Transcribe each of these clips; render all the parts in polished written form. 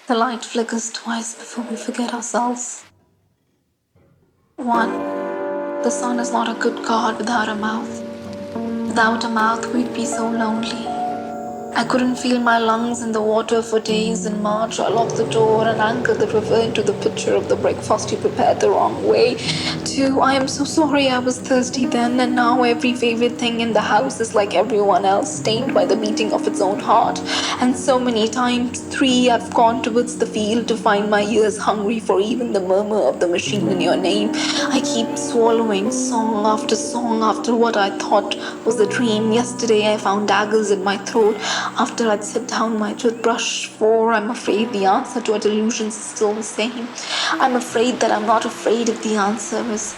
The light flickers twice before we forget ourselves. 1. The sun is not a good god without a mouth. Without a mouth, we'd be so lonely. I couldn't feel my lungs in the water for days in March. I locked the door and anchored the river into the picture of the breakfast you prepared the wrong way. 2. I am so sorry I was thirsty then, and now every favorite thing in the house is like everyone else, stained by the beating of its own heart. And so many times. 3. I've gone towards the field to find my ears hungry for even the murmur of the machine in your name. I keep swallowing song after what I thought was a dream. Yesterday I found daggers in my throat after I'd set down my toothbrush. 4. I'm afraid the answer to our delusions is still the same. I'm afraid that I'm not afraid if the answer is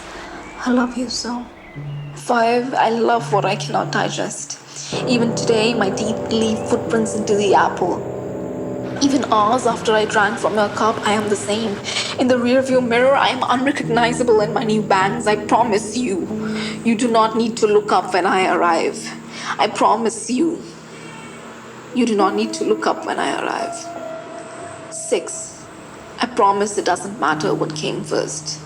I love you so. 5. I love what I cannot digest. Even today, my teeth leave footprints into the apple. Even hours after I drank from your cup, I am the same. In the rearview mirror, I am unrecognizable in my new bangs. I promise you. You do not need to look up when I arrive. I promise you. You do not need to look up when I arrive. 6. I promise it doesn't matter what came first.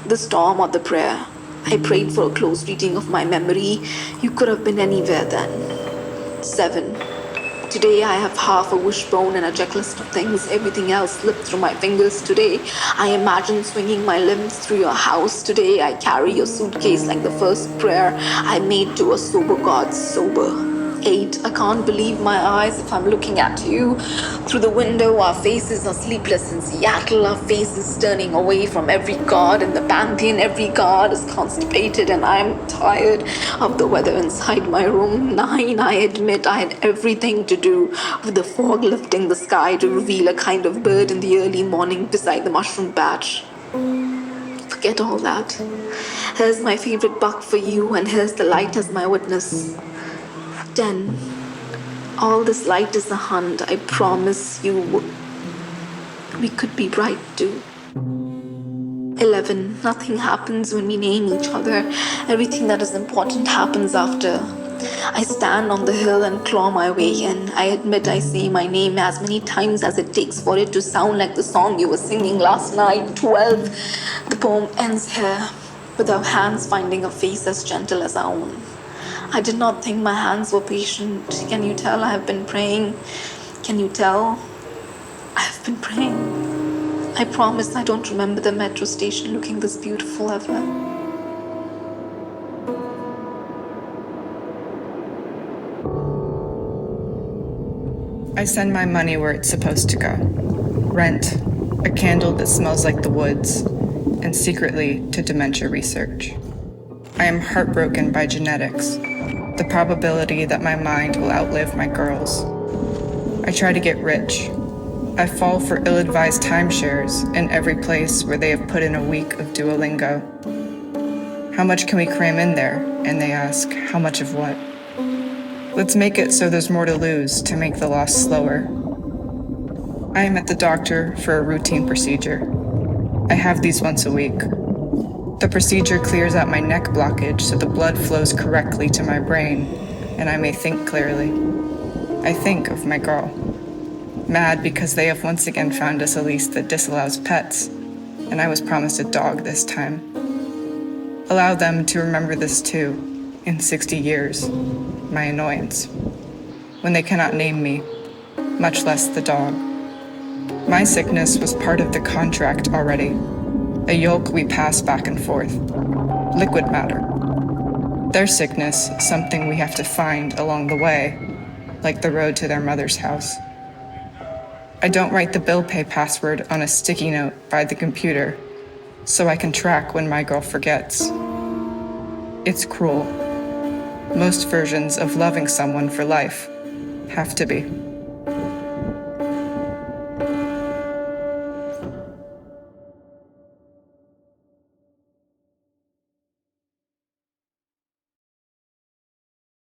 The storm or the prayer. I prayed for a close reading of my memory. You could have been anywhere then. 7. Today I have half a wishbone and a checklist of things. Everything else slipped through my fingers. Today I imagine swinging my limbs through your house. Today I carry your suitcase like the first prayer I made to a sober God sober. 8. I can't believe my eyes if I'm looking at you. Through the window, our faces are sleepless in Seattle. Our faces turning away from every god in the pantheon. Every god is constipated and I'm tired of the weather inside my room. 9. I admit I had everything to do with the fog lifting the sky to reveal a kind of bird in the early morning beside the mushroom patch. Forget all that. Here's my favorite buck for you, and here's the light as my witness. 10. All this light is a hunt. I promise you we could be bright too. 11. Nothing happens when we name each other. Everything that is important happens after. I stand on the hill and claw my way in. I admit I say my name as many times as it takes for it to sound like the song you were singing last night. 12. The poem ends here, with our hands finding a face as gentle as our own. I did not think my hands were patient. Can you tell I have been praying? Can you tell I have been praying? I promise I don't remember the metro station looking this beautiful ever. I send my money where it's supposed to go. Rent, a candle that smells like the woods, and secretly to dementia research. I am heartbroken by genetics, the probability that my mind will outlive my girls. I try to get rich. I fall for ill-advised timeshares in every place where they have put in a week of Duolingo. How much can we cram in there? And they ask, how much of what? Let's make it so there's more to lose to make the loss slower. I am at the doctor for a routine procedure. I have these once a week. The procedure clears out my neck blockage so the blood flows correctly to my brain, and I may think clearly. I think of my girl. Mad because they have once again found us a lease that disallows pets, and I was promised a dog this time. Allow them to remember this too, in 60 years, my annoyance, when they cannot name me, much less the dog. My sickness was part of the contract already. A yoke we pass back and forth. Liquid matter. Their sickness, something we have to find along the way, like the road to their mother's house. I don't write the bill pay password on a sticky note by the computer, so I can track when my girl forgets. It's cruel. Most versions of loving someone for life have to be.